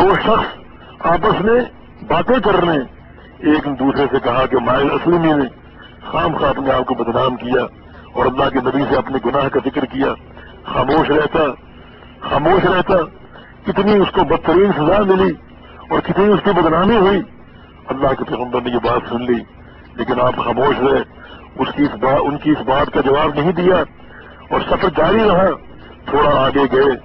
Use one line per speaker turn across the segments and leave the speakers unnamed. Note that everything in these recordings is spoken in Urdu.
دو شخص آپس میں باتیں کر رہے ہیں، ایک دوسرے سے کہا کہ مائل اسلمی نے خام خواہ اپنے آپ کو بدنام کیا اور اللہ کے نبی سے اپنے گناہ کا ذکر کیا، خاموش رہتا کتنی اس کو بدترین سزا ملی اور کتنی اس کی بدنامی ہوئی۔ اللہ کے پیغمبر نے یہ بات سن لی لیکن آپ خاموش رہے، ان کی اس بات کا جواب نہیں دیا اور سفر جاری رہا۔ تھوڑا آگے گئے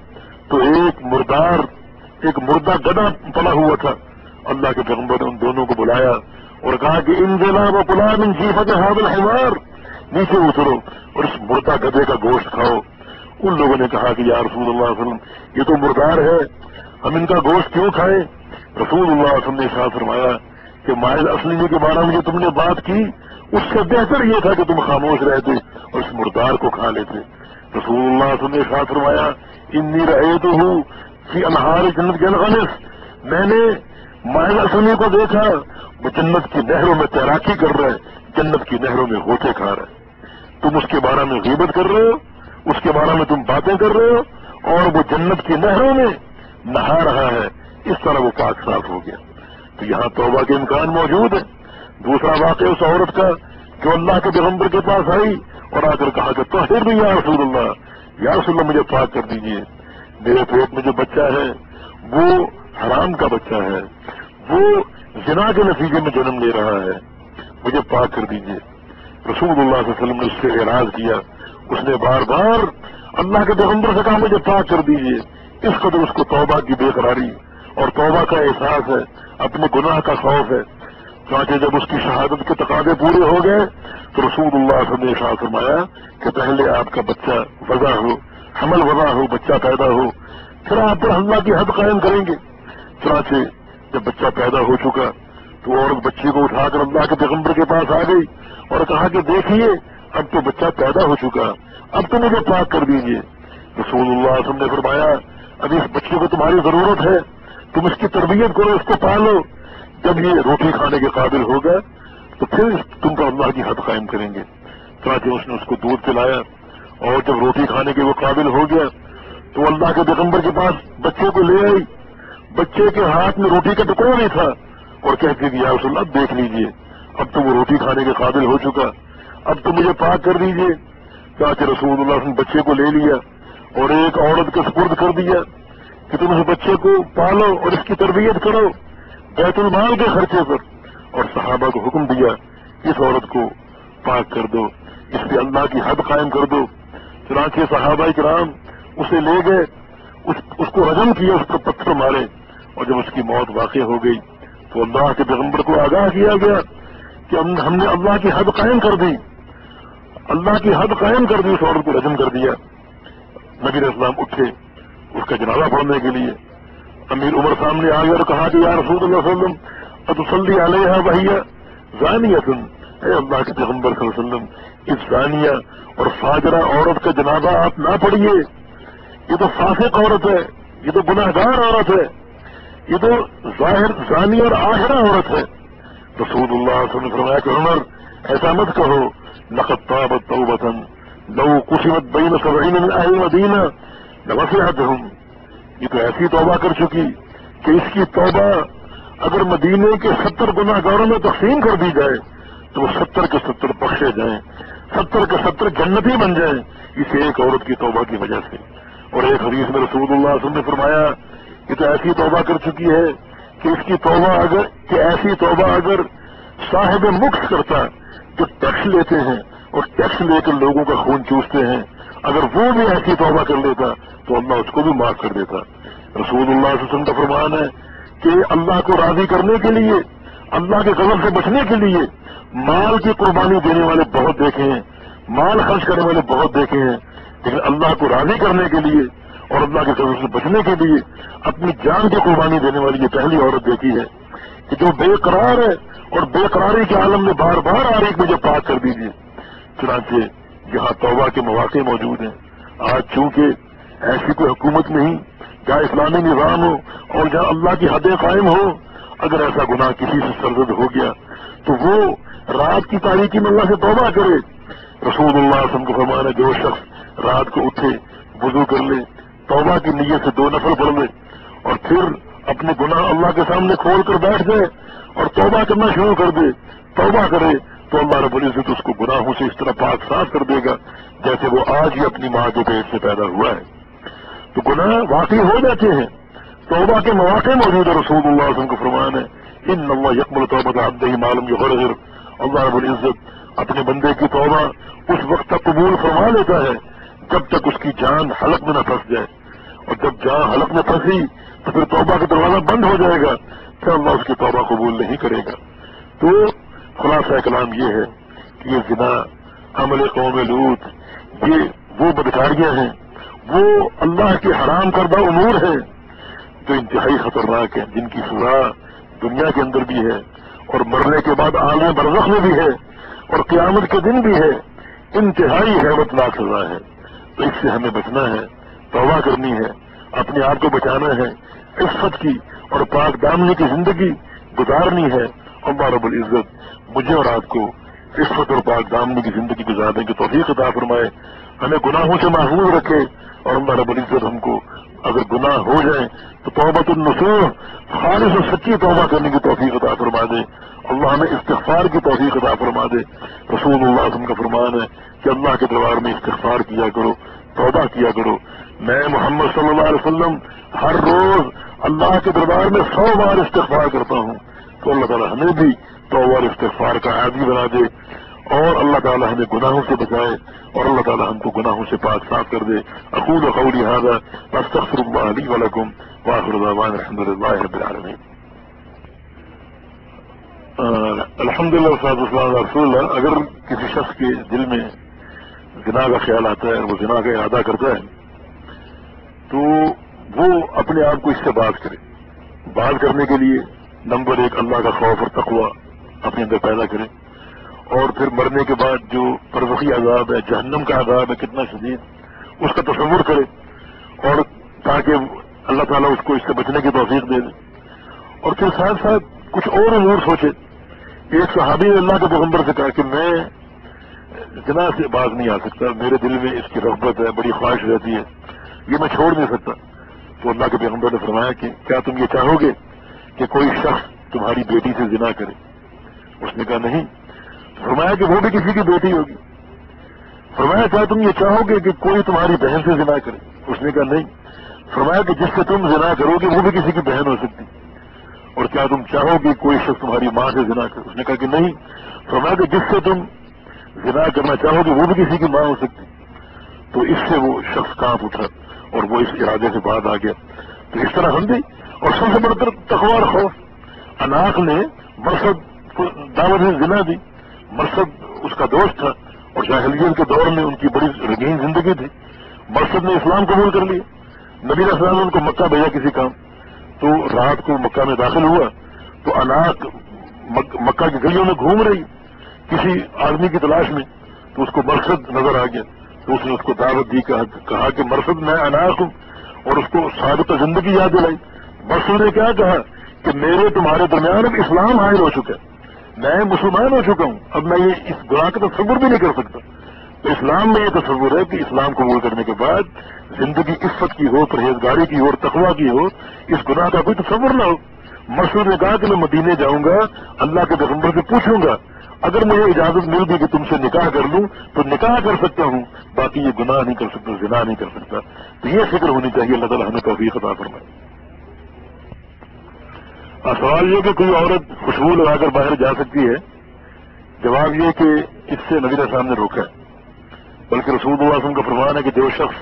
تو ایک مردہ گدھا پڑا ہوا تھا۔ اللہ کے پیغمبر نے ان دونوں کو بلایا اور کہا کہ ان جناب و کلا من جیفت هذا الحمار، نیچے اترو اور اس مردہ گدھے کا گوشت کھاؤ۔ ان لوگوں نے کہا کہ یا رسول اللہ صلی اللہ علیہ وسلم یہ تو مردار ہے، ہم ان کا گوشت کیوں کھائیں؟ رسول اللہ صلی اللہ علیہ وسلم نے ارشاد فرمایا کہ مائل اسلمی کے بارے میں جو تم نے بات کی اس سے بہتر یہ تھا کہ تم خاموش رہتے اور اس مردار کو کھا لیتے۔ رسول اللہ صلی اللہ علیہ وسلم نے ارشاد فرمایا انی رأیتہ فی انہار جنت الغنس، میں نے مائل اسلمی کو دیکھا وہ جنت کی نہروں میں تیراکی کر رہا ہے، جنت کی نہروں میں غوطے کھا رہا ہے۔ تم اس کے بارے میں غیبت کر رہے ہو، اس کے بارے میں تم باتیں کر رہے ہو اور وہ جنت کی نہروں میں نہا رہا ہے، اس طرح وہ پاک صاف ہو گیا۔ تو یہاں توبہ کے امکان موجود ہے۔ دوسرا واقعہ اس عورت کا جو اللہ کے پیغمبر کے پاس آئی اور آ کر کہا کہ طہرنی یا رسول اللہ، یا رسول اللہ مجھے پاک کر دیجیے، میرے پیٹ میں جو بچہ ہے وہ حرام کا بچہ ہے، وہ زنا کے نتیجے میں جنم لے رہا ہے، مجھے پاک کر دیجیے۔ رسول اللہ صلی اللہ علیہ وسلم نے اس سے اعراض کیا، اس نے بار بار اللہ کے پیغمبر سے کہا مجھے پاک کر دیجیے۔ اس قدر اس کو توبہ کی بے قراری اور توبہ کا احساس ہے، اپنے گناہ کا خوف ہے۔ چانچہ جب اس کی شہادت کے تقاضے پورے ہو گئے تو رسول اللہ صلی اللہ علیہ وسلم نے ارشاد فرمایا کہ پہلے آپ کا بچہ وضع ہو، حمل وضع ہو، بچہ پیدا ہو، پھر آپ پر اللہ کی حد قائم کریں گے۔ چانچہ جب بچہ پیدا ہو چکا تو عورت بچے کو اٹھا کر اللہ کے پیغمبر کے پاس آ گئی اور کہا کہ دیکھیے اب تو بچہ پیدا ہو چکا، اب تو مجھے پاک کر دیجیے۔ رسول اللہ صلی اللہ علیہ وسلم نے فرمایا اب اس بچے کو تمہاری ضرورت ہے، تم اس کی تربیت کرو، اس کو پالو، جب یہ روٹی کھانے کے قابل ہوگا تو پھر تم پر اللہ کی حد قائم کریں گے۔ چنانچہ اس نے اس کو دودھ پلایا اور جب روٹی کھانے کے وہ قابل ہو گیا تو اللہ کے پیغمبر کے پاس بچے کو لے آئی، بچے کے ہاتھ میں روٹی کا ٹکڑا نہیں تھا اور کہتی کہ یا رسول اللہ اب دیکھ لیجیے اب تو وہ روٹی کھانے کے قابل ہو چکا، اب تو مجھے پاک کر دیجیے۔ چنانچہ رسول اللہ نے بچے کو لے لیا اور ایک عورت کے سپرد کر دیا کہ تم اس بچے کو پالو اور اس کی تربیت کرو بیت المال کے خرچے پر، اور صحابہ کو حکم دیا اس عورت کو پاک کر دو، اس پہ اللہ کی حد قائم کر دو۔ چنانچہ صحابہ کرام اسے لے گئے، اس کو رجم کیا، اس کو پتھر مارے، اور جب اس کی موت واقع ہو گئی تو اللہ کے پیغمبر کو آگاہ کیا گیا کہ ہم نے اللہ کی حد قائم کر دی، اللہ کی حد قائم کر دی، اس عورت کو رجم کر دیا۔ نبی علیہ السلام اٹھے اس کا جنازہ پڑھنے کے لیے، امیر عمر سامنے آ گیا اور کہا کہ یا رسول اللہ صلی اللہ علیہ وسلم اتصلی علیہا وہی زانیۃ، اے اللہ کے پیغمبر صلی اللہ علیہ وسلم اس زانیہ اور فاجرہ عورت کا جنازہ آپ نہ پڑھیے، یہ تو فاسق عورت ہے، یہ تو گناہگار عورت ہے، یہ تو ظاہر زانی اور آخرہ عورت ہے۔ رسول اللہ صلی اللہ علیہ وسلم نے فرمایا کہ عمر ایسا مت کہو، لقد طابت توبۃ لو قسمت بین 70 من اہل مدینہ لوسعتہم، یہ تو ایسی توبہ کر چکی کہ اس کی توبہ اگر مدینے کے 70 گناہگاروں میں تقسیم کر دی جائے تو وہ 70 کے 70 بخشے جائیں، 70 کے 70 جنتی بن جائیں اس ایک عورت کی توبہ کی وجہ سے۔ اور ایک حدیث میں رسول اللہ صلی اللہ علیہ وسلم نے فرمایا یہ تو ایسی توبہ کر چکی ہے کہ اس کی توبہ ایسی توبہ اگر صاحب مکس کرتا جو ٹیکس لیتے ہیں اور ٹیکس لے کر لوگوں کا خون چوستے ہیں، اگر وہ بھی ایسی توبہ کر لیتا تو اللہ اس کو بھی معاف کر دیتا۔ رسول اللہ صلی اللہ علیہ وسلم کا فرمان ہے کہ اللہ کو راضی کرنے کے لیے، اللہ کے غضب سے بچنے کے لیے مال کی قربانی دینے والے بہت دیکھے ہیں، مال خرچ کرنے والے بہت دیکھے ہیں، لیکن اللہ کو راضی کرنے کے لیے اور اللہ کے غضب سے بچنے کے لیے اپنی جان کی قربانی دینے والی یہ پہلی عورت دیکھی ہے کہ جو بے قرار ہے اور بے قراری کے عالم میں بار بار آ رہی مجھے پاک کر دیجیے۔ چنانچہ جہاں توبہ کے مواقع موجود ہیں، آج چونکہ ایسی کوئی حکومت نہیں جہاں اسلامی نظام ہو اور جہاں اللہ کی حدیں قائم ہو، اگر ایسا گناہ کسی سے سرزد ہو گیا تو وہ رات کی تاریکی میں اللہ سے توبہ کرے۔ رسول اللہ صلی اللہ علیہ وسلم کو فرمانا جو شخص رات کو اٹھے، وضو کر لے، توبہ کی نیت سے 2 نفل پڑھ لے اور پھر اپنے گناہ اللہ کے سامنے کھول کر بیٹھ جائے اور توبہ کرنا شروع کر دے، توبہ کرے، تو اللہ رب العزت اس کو گناہوں سے اس طرح پاک صاف کر دے گا جیسے وہ آج ہی اپنی ماں کے پیٹ سے پیدا ہوا ہے۔ تو گناہ واقعی ہو جاتے ہیں، توبہ کے مواقع موجود ہے۔ رسول اللہ صلی اللہ علیہ وسلم کا فرمان ہے ان اللہ یقبل توبۃ عبدہ ما لم یغرغر، اللہ رب العزت اپنے بندے کی توبہ اس وقت تک قبول فرما لیتا ہے جب تک اس کی جان حلق میں نہ پھنس جائے، اور جب جان حلق میں پھنسی تو پھر توبہ کا دروازہ بند ہو جائے گا، پھر اللہ اس کی توبہ قبول نہیں کرے گا۔ تو خلاصہ کلام یہ ہے کہ یہ زنا، عمل قوم لوط، یہ وہ بدکاریاں ہیں، وہ اللہ کے حرام کردہ امور ہیں جو انتہائی خطرناک ہیں، جن کی سزا دنیا کے اندر بھی ہے اور مرنے کے بعد عالم برزخ میں بھی ہے اور قیامت کے دن بھی ہے، انتہائی ہیبت ناک سزا ہے۔ تو اس سے ہمیں بچنا ہے، توبہ کرنی ہے، اپنے آپ کو بچانا ہے، عفت کی اور پاک دامنی کی زندگی گزارنی ہے۔ اللہ رب العزت مجھے اور آپ کو عفت اور پاک دامنی کی زندگی گزارنے کی توفیق عطا فرمائے، ہمیں گناہوں سے محفوظ رکھے، اور اللہ رب العزت ہم کو اگر گناہ ہو جائیں تو توبۃ النصوح، خالص اور سچی توبہ کرنے کی توفیق عطا فرما دے، اللہ ہمیں استغفار کی توفیق عطا فرما دے۔ رسول اللہ صلی اللہ علیہ وسلم کا فرمان ہے کہ اللہ کے دربار میں استغفار کیا کرو، توبہ کیا کرو۔ میں محمد صلی اللہ علیہ وسلم ہر روز اللہ کے دربار میں 100 بار استغفار کرتا ہوں، تو اللہ تعالیٰ ہمیں بھی توبہ اور استغفار کا عادی بنا دے، اور اللہ تعالیٰ ہمیں گناہوں سے بچائے، اور اللہ تعالیٰ ہم کو گناہوں سے پاک صاف کر دے۔ اقول قولی ھذا واستغفر اللہ لی ولکم وآخر دعوانا الحمد للہ رب العالمین۔ الحمدللہ والصلاۃ والسلام علی رسول اللہ۔ اگر کسی شخص کے دل میں زنا کا خیال آتا ہے اور وہ زنا کا ارادہ کرتا ہے تو وہ اپنے آپ کو اس سے باز کرے۔ باز کرنے کے لیے نمبر 1 اللہ کا خوف اور تقوی اپنے اندر پیدا کرے، اور پھر مرنے کے بعد جو برزخی عذاب ہے، جہنم کا عذاب ہے کتنا شدید، اس کا تصور کرے، اور تاکہ اللہ تعالیٰ اس کو اس سے بچنے کی توفیق دے دے۔ اور پھر ساتھ ساتھ کچھ اور امور سوچے۔ ایک صحابی نے اللہ کے پیغمبر سے کہا کہ میں زنا سے باز نہیں آ سکتا، میرے دل میں اس کی رغبت ہے، بڑی خواہش رہتی ہے، یہ میں چھوڑ نہیں سکتا۔ تو اللہ کے پیغمبر نے فرمایا کہ کیا تم یہ چاہو گے کہ کوئی شخص تمہاری بیٹی سے زنا کرے؟ اس نے کہا نہیں۔ فرمایا کہ وہ بھی کسی کی بیٹی ہوگی۔ فرمایا کیا تم یہ چاہو گے کہ کوئی تمہاری بہن سے زنا کرے؟ اس نے کہا نہیں۔ فرمایا کہ جس سے تم زنا کرو گے وہ بھی کسی کی بہن ہو سکتی، اور کیا تم چاہو گے کوئی شخص تمہاری ماں سے زنا کرے؟ اس نے کہا کہ نہیں۔ فرمایا کہ جس سے تم زنا کرنا چاہو گے وہ بھی کسی کی ماں ہو سکتی۔ تو اس سے وہ شخص کانپ اٹھا اور وہ اس ارادے سے بعد آ گیا۔ تو اس طرح سمجھے۔ اور سب سے بڑھ کر تقوی اور خوف۔ اناق نے مرصد کو دعوت زنا دی، مرصد اس کا دوست تھا، اور جاہلیت کے دور میں ان کی بڑی رنگین زندگی تھی۔ مرصد نے اسلام قبول کر لیا، نبی علیہ السلام نے ان کو مکہ بھیجا کسی کام، تو رات کو مکہ میں داخل ہوا تو اناق مکہ کی گلیوں میں گھوم رہی کسی آدمی کی تلاش میں، تو اس کو مرصد نظر آ گیا، تو اس نے اس کو دعوت دی، کہا کہ مرصد میں اناق ہوں، اور اس کو سابقہ زندگی یاد دلائی۔ مرصد نے کیا کہا کہ میرے تمہارے درمیان اب اسلام حائل ہو چکا ہے، میں مسلمان ہو چکا ہوں، اب میں یہ اس گناہ کا تصور بھی نہیں کر سکتا۔ تو اسلام میں یہ تصور ہے کہ اسلام قبول کرنے کے بعد زندگی عفت کی ہو، پرہیزگاری کی ہو اور تقویٰ کی ہو، اس گناہ کا کوئی تصور نہ ہو۔ مرشد نے کہا کہ میں مدینے جاؤں گا، اللہ کے پیغمبر سے پوچھوں گا، اگر مجھے اجازت مل گئی کہ تم سے نکاح کر لوں تو نکاح کر سکتا ہوں، باقی یہ گناہ نہیں کر سکتا، زنا نہیں کر سکتا۔ تو یہ فکر ہونی چاہیے، اللہ تعالیٰ ہمیں توفیق عطا فرمائے۔ سوال یہ کہ کوئی عورت خوشبو لگا کر باہر جا سکتی ہے؟ جواب یہ کہ اس سے نبی علیہ السلام نے روکا ہے، بلکہ رسول اللہ صلی اللہ علیہ وسلم کا فرمان ہے کہ جو شخص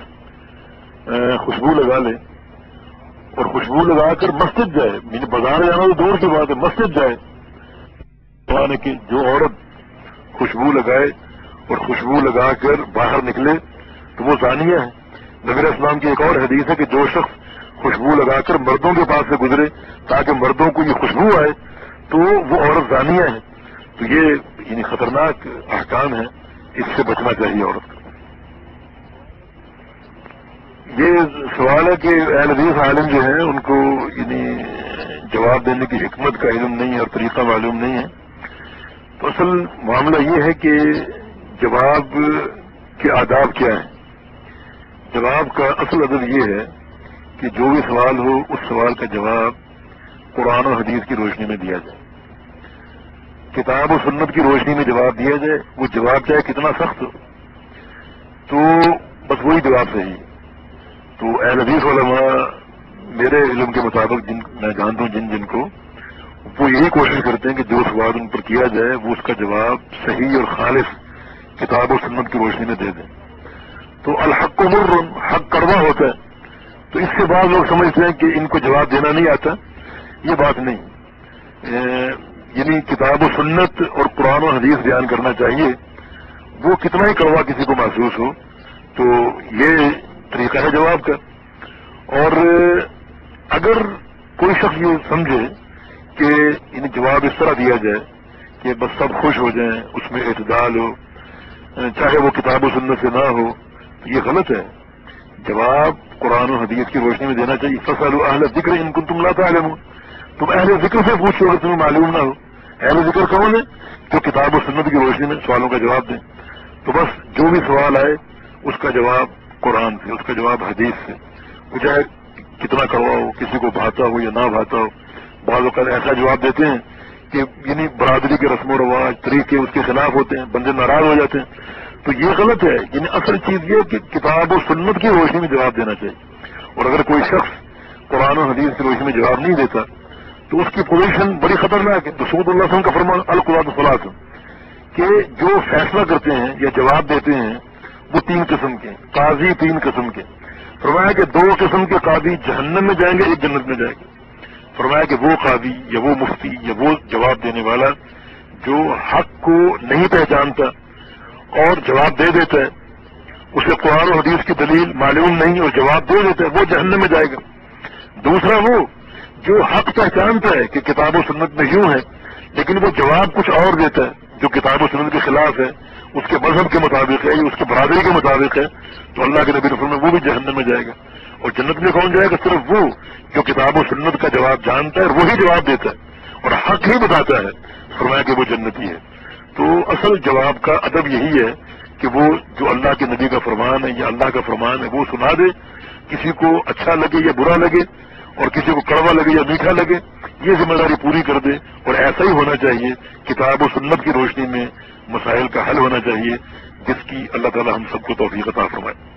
خوشبو لگا لے اور خوشبو لگا کر مسجد جائے، یعنی بازار جانا تو دور کی بات ہے، مسجد جائے، فرمان ہے کہ جو عورت خوشبو لگائے اور خوشبو لگا کر باہر نکلے تو وہ زانیہ ہے۔ نبی علیہ السلام کی ایک اور حدیث ہے کہ جو شخص خوشبو لگا کر مردوں کے پاس سے گزرے تاکہ مردوں کو یہ خوشبو آئے تو وہ عورت زانیہ ہے۔ تو یہ یعنی خطرناک احکام ہے، اس سے بچنا چاہیے عورت کو۔ یہ سوال ہے کہ اہل حدیث عالم جو ہیں ان کو یعنی جواب دینے کی حکمت کا علم نہیں ہے اور طریقہ معلوم نہیں ہے۔ تو اصل معاملہ یہ ہے کہ جواب کے آداب کیا ہیں۔ جواب کا اصل ادب یہ ہے کہ جو بھی سوال ہو اس سوال کا جواب قرآن و حدیث کی روشنی میں دیا جائے، کتاب و سنت کی روشنی میں جواب دیا جائے، وہ جواب چاہے کتنا سخت ہو تو بس وہی جواب صحیح ہے۔ تو اہل حدیث علماء میرے علم کے مطابق میں جانتا ہوں جن کو، وہ یہی کوشش کرتے ہیں کہ جو سوال ان پر کیا جائے وہ اس کا جواب صحیح اور خالص کتاب و سنت کی روشنی میں دے دیں۔ تو الحق مر، حق کڑوا ہوتا ہے، تو اس کے بعد لوگ سمجھتے ہیں کہ ان کو جواب دینا نہیں آتا، یہ بات نہیں۔ یعنی کتاب و سنت اور قرآن و حدیث بیان کرنا چاہیے، وہ کتنا ہی کڑوا کسی کو محسوس ہو تو یہ طریقہ ہے جواب کا۔ اور اگر کوئی شخص یہ سمجھے کہ ان جواب اس طرح دیا جائے کہ بس سب خوش ہو جائیں، اس میں اعتدال ہو، چاہے وہ کتاب و سنت سے نہ ہو، تو یہ غلط ہے۔ جواب قرآن و حدیث کی روشنی میں دینا چاہیے۔ فاسألوا اہل الذکر ان کنتم لا تعلمون، تم اہل ذکر سے پوچھو اگر تمہیں معلوم نہ ہو۔ اہل ذکر کون ہے؟ جو کتاب و سنت کی روشنی میں سوالوں کا جواب دیں۔ تو بس جو بھی سوال آئے اس کا جواب قرآن سے، اس کا جواب حدیث سے، وہ چاہے کتنا کڑوا ہو، کسی کو بھاتا ہو یا نہ بھاتا ہو۔ بعض اوقات ایسا جواب دیتے ہیں کہ یعنی برادری کے رسم و رواج طریقے اس کے خلاف ہوتے ہیں، بندے ناراض ہو جاتے ہیں، تو یہ غلط ہے۔ یعنی اصل چیز یہ کہ کتاب و سنت کی روشنی میں جواب دینا چاہیے۔ اور اگر کوئی شخص قرآن و حدیث کی روشنی میں جواب نہیں دیتا تو اس کی پوزیشن بڑی خطرناک ہے۔ رسول اللہ صلی اللہ علیہ وسلم کا فرمان القضاۃ ثلاث، کہ جو فیصلہ کرتے ہیں یا جواب دیتے ہیں وہ تین قسم کے، قاضی تین قسم کے۔ فرمایا کہ دو قسم کے قاضی جہنم میں جائیں گے، ایک جنت میں جائے گا۔ فرمایا کہ وہ قاضی یا وہ مفتی یا وہ جواب دینے والا جو حق کو نہیں پہچانتا اور جواب دے دیتا ہے، اسے قرآن و حدیث کی دلیل معلوم نہیں اور جواب دے دیتا ہے، وہ جہنم میں جائے گا۔ دوسرا وہ جو حق پہچانتا ہے کہ کتاب و سنت میں یوں ہے لیکن وہ جواب کچھ اور دیتا ہے جو کتاب و سنت کے خلاف ہے، اس کے مذہب کے مطابق ہے یا اس کے برادری کے مطابق ہے، تو اللہ کے نبی رسول میں وہ بھی جہنم میں جائے گا۔ اور جنت میں کون جائے گا؟ صرف وہ جو کتاب و سنت کا جواب جانتا ہے اور وہی جواب دیتا ہے اور حق ہی بتاتا ہے، فرمایا کہ وہ جنتی ہے۔ تو اصل جواب کا ادب یہی ہے کہ وہ جو اللہ کے نبی کا فرمان ہے یا اللہ کا فرمان ہے وہ سنا دے، کسی کو اچھا لگے یا برا لگے اور کسی کو کڑوا لگے یا میٹھا لگے، یہ ذمہ داری پوری کر دے۔ اور ایسا ہی ہونا چاہیے، کتاب و سنت کی روشنی میں مسائل کا حل ہونا چاہیے، جس کی اللہ تعالی ہم سب کو توفیق عطا فرمائے۔